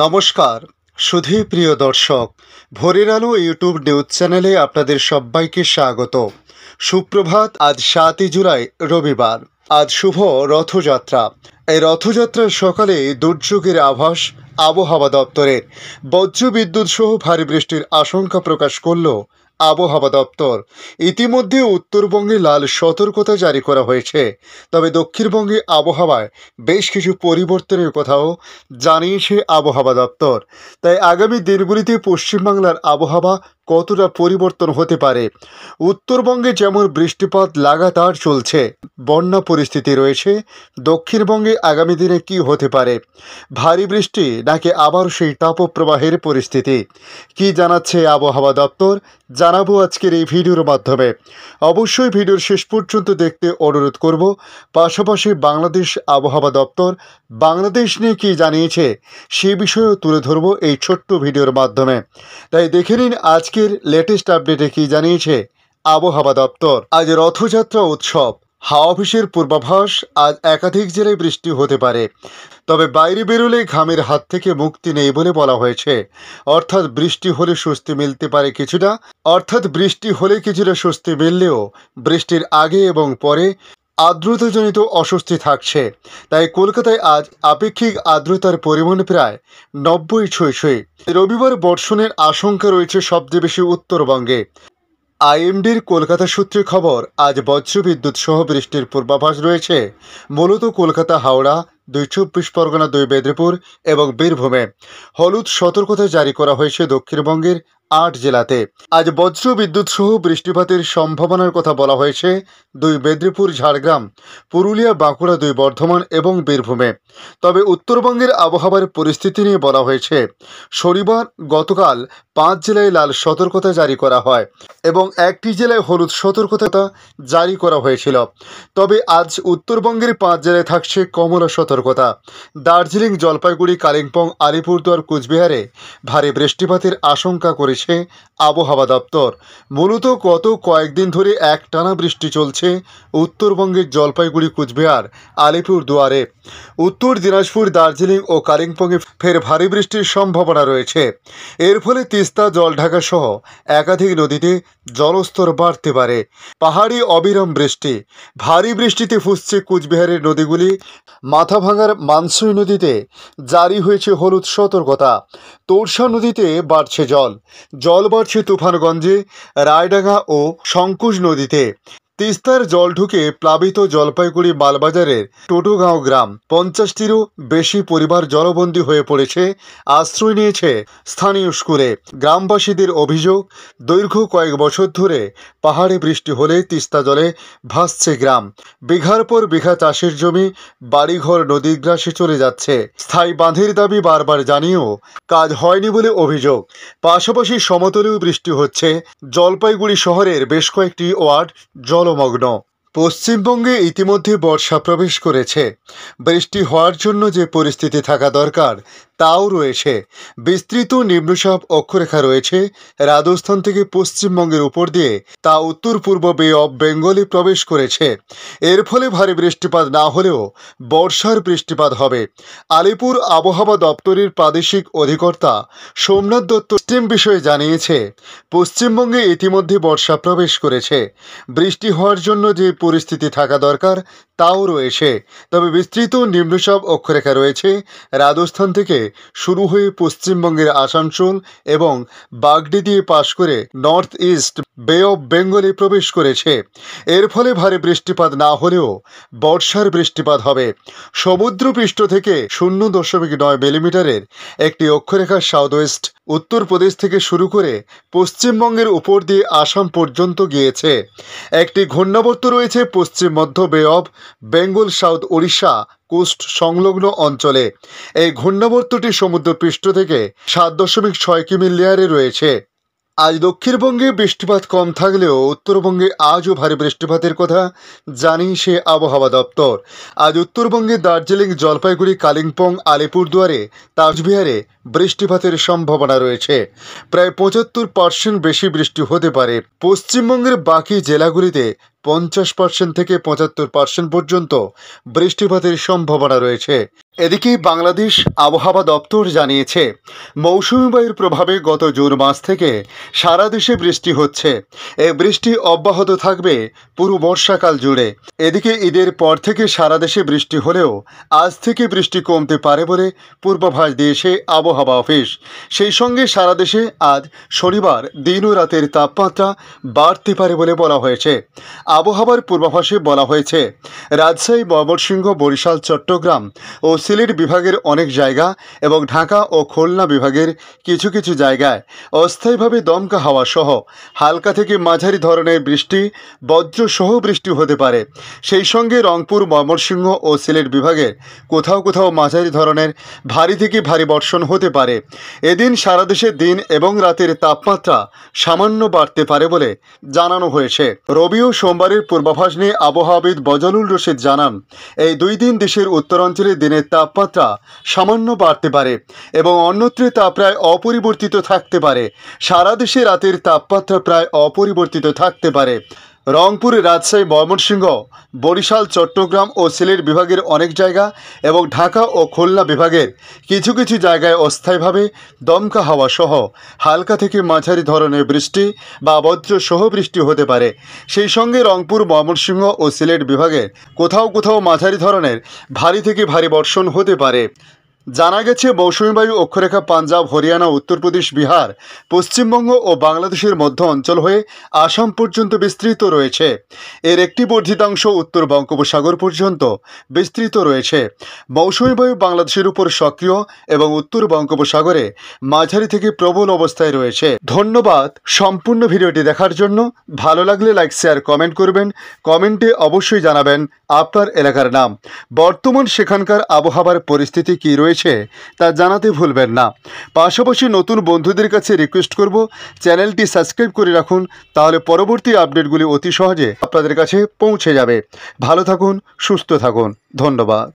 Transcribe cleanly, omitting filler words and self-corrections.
নমস্কার সুধী প্রিয় দর্শক, ভোরের আলো ইউটিউব নিউজ চ্যানেলে আপনাদের সবাইকে স্বাগত। সুপ্রভাত। আজ 7ই জুলাই রবিবার। আজ শুভ রথযাত্রা। এই রথযাত্রার সকালে দুর্যোগের আভাস আবহাওয়া দপ্তরের। বজ্রবিদ্যুৎ সহ ভারী বৃষ্টির আশঙ্কা প্রকাশ করল আবহাওয়া দপ্তর। ইতিমধ্যে উত্তরবঙ্গে লাল সতর্কতা জারি করা হয়েছে, তবে দক্ষিণবঙ্গে আবহাওয়ায় বেশ কিছু পরিবর্তনের কথাও জানিয়েছে আবহাওয়া দপ্তর। তাই আগামী দিনগুলিতে পশ্চিমবাংলার আবহাওয়া কতটা পরিবর্তন হতে পারে। উত্তরবঙ্গে যেমন বৃষ্টিপাত লাগাতার চলছে, বন্যা পরিস্থিতি রয়েছে, দক্ষিণবঙ্গে আগামী দিনে কি হতে পারে? ভারী বৃষ্টি নাকি আবার সেই তাপপ্রবাহের পরিস্থিতি? কি জানাচ্ছে আবহাওয়া দপ্তর জানাবো আজকের এই ভিডিওর মাধ্যমে। অবশ্যই ভিডিওর শেষ পর্যন্ত দেখতে অনুরোধ করব। পাশাপাশি বাংলাদেশ আবহাওয়া দপ্তর বাংলাদেশ নিয়ে কি জানিয়েছে সে বিষয়েও তুলে ধরবো এই ছোট্ট ভিডিওর মাধ্যমে। তাই দেখে নিন আজকের লেটেস্ট আপডেটে কি জানিয়েছে আবহাওয়া দপ্তর। আজ রথযাত্রা উৎসব। হাওয়া অফিসের পূর্বাভাস, আজ একাধিক জেলায় বৃষ্টি হতে পারে, তবে বাইরে বেরোলে ঘামের হাত থেকে মুক্তি নেই বলে বলা হয়েছে। অর্থাৎ বৃষ্টি হলে স্বস্তি মিলতে পারে কিছুটা, স্বস্তি মিললেও বৃষ্টির আগে এবং পরে আর্দ্রতাজনিত অস্বস্তি থাকছে। তাই কলকাতায় আজ আপেক্ষিক আর্দ্রতার পরিমাণ প্রায় 90 ছুঁই। রবিবার বর্ষণের আশঙ্কা রয়েছে সবচেয়ে বেশি উত্তরবঙ্গে। আইএমডির কলকাতা সূত্রে খবর, আজ বজ্রবিদ্যুৎ সহ বৃষ্টির পূর্বাভাস রয়েছে মূলত কলকাতা, হাওড়া, 24 পরগনা, 2 মেদিনীপুর এবং বীরভূমে। হলুদ সতর্কতা জারি করা হয়েছে দক্ষিণবঙ্গের 8 জেলাতে। আজ বজ্রবিদ্যুৎ সহ বৃষ্টিপাতের সম্ভাবনার কথা বলা হয়েছে 2 মেদিনীপুর, ঝাড়গ্রাম, পুরুলিয়া, বাঁকুড়া, 2 বর্ধমান এবং বীরভূমে। তবে উত্তরবঙ্গের আবহাওয়ার পরিস্থিতি নিয়ে বলা হয়েছে, শনিবার গতকাল 5 জেলায় লাল সতর্কতা জারি করা হয় এবং 1টি জেলায় হলুদ সতর্কতা জারি করা হয়েছিল। তবে আজ উত্তরবঙ্গের 5 জেলায় থাকছে কমলা সতর্কতা। দার্জিলিং, জলপাইগুড়ি, কালিম্পং, আলিপুরদুয়ার, কোচবিহারে ভারী বৃষ্টিপাতের আশঙ্কা করেছে আবহাওয়া দপ্তর। মূলত গত কয়েকদিন ধরে একটানা বৃষ্টি চলছে উত্তরবঙ্গের জলপাইগুড়ি, কোচবিহার, আলিপুরদুয়ারে। উত্তর দিনাজপুর, দার্জিলিং ও কালিম্পংয়ে ফের ভারী বৃষ্টির সম্ভাবনা রয়েছে। এর ফলে তিস্তা, জলঢাকা সহ একাধিক নদীতে জলস্তর বাড়তে পারে। পাহাড়ি অবিরাম বৃষ্টি। ভারী বৃষ্টিতে ফুসছে কোচবিহারের নদীগুলি। মাথাভাঙার মানসুই নদীতে জারি হয়েছে হলুদ সতর্কতা। তোরসা নদীতে বাড়ছে জল বাড়ছে তুফানগঞ্জে, রায়ডাঙ্গা ও শঙ্কুশ নদীতে। তিস্তার জল ঢুকে প্লাবিত জলপাইগুড়ি মালবাজারের টোটোগাঁও গ্রাম। 50টিরও বেশি পরিবার জলবন্দী হয়ে পড়েছে, আশ্রয় নিয়েছে স্থানীয় স্কুলে। গ্রামবাসীদের অভিযোগ, দীর্ঘ কয়েক বছর ধরে পাহাড়ে বৃষ্টি হলে তিস্তা জলে ভাসছে গ্রাম। বিঘার পর বিঘা চাষের জমি, বাড়িঘর নদীগ্রাসে চলে যাচ্ছে। স্থায়ী বাঁধের দাবি বারবার জানিয়েও কাজ হয়নি বলে অভিযোগ। পাশাপাশি সমতলেও বৃষ্টি হচ্ছে। জলপাইগুড়ি শহরের বেশ কয়েকটি ওয়ার্ড জলমগ্ন। পশ্চিমবঙ্গে ইতিমধ্যে বর্ষা প্রবেশ করেছে। বৃষ্টি হওয়ার জন্য যে পরিস্থিতি থাকা দরকার তাও রয়েছে। বিস্তৃত নিম্নচাপ অক্ষরেখা রয়েছে রাজস্থান থেকে পশ্চিমবঙ্গের উপর দিয়ে, তা উত্তর পূর্ব বে অফ বেঙ্গলে প্রবেশ করেছে। এর ফলে ভারী বৃষ্টিপাত না হলেও বর্ষার বৃষ্টিপাত হবে। আলিপুর আবহাওয়া দপ্তরের প্রাদেশিক অধিকর্তা সোমনাথ দত্ত সিস্টেম বিষয়ে জানিয়েছে, পশ্চিমবঙ্গে ইতিমধ্যে বর্ষা প্রবেশ করেছে। বৃষ্টি হওয়ার জন্য যে পরিস্থিতি থাকা দরকার তাও রয়েছে। তবে বিস্তৃত নিম্নচাপ অক্ষরেখা রয়েছে রাজস্থান থেকে শুরু হয়ে পশ্চিমবঙ্গের আসানসোল এবং বাগডি দিয়ে পাশ করে নর্থ ইস্ট বে অফ বেঙ্গলে প্রবেশ করেছে। এর ফলে ভারী বৃষ্টিপাত না হলেও বর্ষার বৃষ্টিপাত হবে। সমুদ্রপৃষ্ঠ থেকে 0.9 মিলিমিটারের একটি অক্ষরেখা সাউথ ওয়েস্ট উত্তরপ্রদেশ থেকে শুরু করে পশ্চিমবঙ্গের উপর দিয়ে আসাম পর্যন্ত গিয়েছে। একটি ঘূর্ণাবর্ত রয়েছে পশ্চিম মধ্য bay of Bengal, south Odisha coast সংলগ্ন অঞ্চলে। এই ঘূর্ণাবর্তটি সমুদ্রপৃষ্ঠ থেকে 7.6 কিমি লেয়ারে রয়েছে। আজ দক্ষিণবঙ্গে বৃষ্টিপাত কম থাকলেও উত্তরবঙ্গে আজও ভারী বৃষ্টিপাতের কথা জানিয়েছে আবহাওয়া দপ্তর। আজ উত্তরবঙ্গে দার্জিলিং, জলপাইগুড়ি, কালিম্পং, আলিপুরদুয়ারে, কোচবিহারে বৃষ্টিপাতের সম্ভাবনা রয়েছে। প্রায় 75% বেশি বৃষ্টি হতে পারে। পশ্চিমবঙ্গের বাকি জেলাগুলিতে 50% থেকে 75% পর্যন্ত বৃষ্টিপাতের সম্ভাবনা রয়েছে। এদিকে বাংলাদেশ আবহাওয়া দপ্তর জানিয়েছে, মৌসুমী বায়ুর প্রভাবে গত জুন মাস থেকে সারা দেশে বৃষ্টি হচ্ছে। এই বৃষ্টি অব্যাহত থাকবে পুরো বর্ষাকাল জুড়ে। এদিকে ঈদের পর থেকে সারা দেশে বৃষ্টি হলেও আজ থেকে বৃষ্টি কমতে পারে বলে পূর্বাভাস দিয়েছে আবহাওয়া অফিস। সেই সঙ্গে সারা দেশে আজ শনিবার দিন ও রাতের তাপমাত্রা বাড়তে পারে বলে বলা হয়েছে। আবহাওয়ার পূর্বাভাসে বলা হয়েছে, রাজশাহী, ময়মনসিংহ, বরিশাল, চট্টগ্রাম ও সিলেট বিভাগের অনেক জায়গা এবং ঢাকা ও খুলনা বিভাগের কিছু কিছু জায়গায় অস্থায়ীভাবে দমকা হাওয়া সহ হালকা থেকে মাঝারি ধরনের বৃষ্টি, বজ্রসহ বৃষ্টি হতে পারে। সেই সঙ্গে রংপুর, ময়মনসিংহ ও সিলেট বিভাগের কোথাও কোথাও মাঝারি ধরনের ভারী থেকে ভারী বর্ষণ হতে পারে। এদিন সারা দেশে দিন এবং রাতের তাপমাত্রা সামান্য বাড়তে পারে বলে জানানো হয়েছে। রবি ও সোমবারের পূর্বাভাস নিয়ে আবহাওয়াবিদ বজলুল রশিদ জানান, এই 2 দিন দেশের উত্তরাঞ্চলে দিনের তাপমাত্রা সামান্য বাড়তে পারে এবং অন্যত্রে তা প্রায় অপরিবর্তিত থাকতে পারে। সারা দেশে রাতের তাপমাত্রা প্রায় অপরিবর্তিত থাকতে পারে। রংপুর, রাজশাহী, ময়মনসিংহ, বরিশাল, চট্টগ্রাম ও সিলেট বিভাগের অনেক জায়গা এবং ঢাকা ও খুলনা বিভাগের কিছু কিছু জায়গায় অস্থায়ীভাবে দমকা হাওয়া সহ হালকা থেকে মাঝারি ধরনের বৃষ্টি বা বজ্রসহ বৃষ্টি হতে পারে। সেই সঙ্গে রংপুর, ময়মনসিংহ ও সিলেট বিভাগের কোথাও কোথাও মাঝারি ধরনের ভারী থেকে ভারী বর্ষণ হতে পারে। জানা গেছে, মৌসুমী বায়ু অক্ষরেখা পাঞ্জাব, হরিয়ানা, উত্তরপ্রদেশ, বিহার, পশ্চিমবঙ্গ ও বাংলাদেশের মধ্য অঞ্চল হয়ে আসাম পর্যন্ত বিস্তৃত রয়েছে। এর একটি বর্ধিতাংশ উত্তর বঙ্গোপসাগর পর্যন্ত বিস্তৃত রয়েছে। মৌসুমী বায়ু বাংলাদেশের উপর সক্রিয় এবং উত্তর বঙ্গোপসাগরে মাঝারি থেকে প্রবল অবস্থায় রয়েছে। ধন্যবাদ সম্পূর্ণ ভিডিওটি দেখার জন্য। ভালো লাগলে লাইক, শেয়ার, কমেন্ট করবেন। কমেন্টে অবশ্যই জানাবেন আপনার এলাকার নাম। বর্তমান সেখানকার আবহাওয়ার পরিস্থিতি কী রয়েছে তা জানাতে ভুলবেন না। পাশাপাশি নতুন বন্ধুদের কাছে রিকোয়েস্ট করব, চ্যানেলটি সাবস্ক্রাইব করে রাখুন, তাহলে পরবর্তী আপডেটগুলি অতি সহজে আপনাদের কাছে পৌঁছে যাবে। ভালো থাকুন, সুস্থ থাকুন। ধন্যবাদ।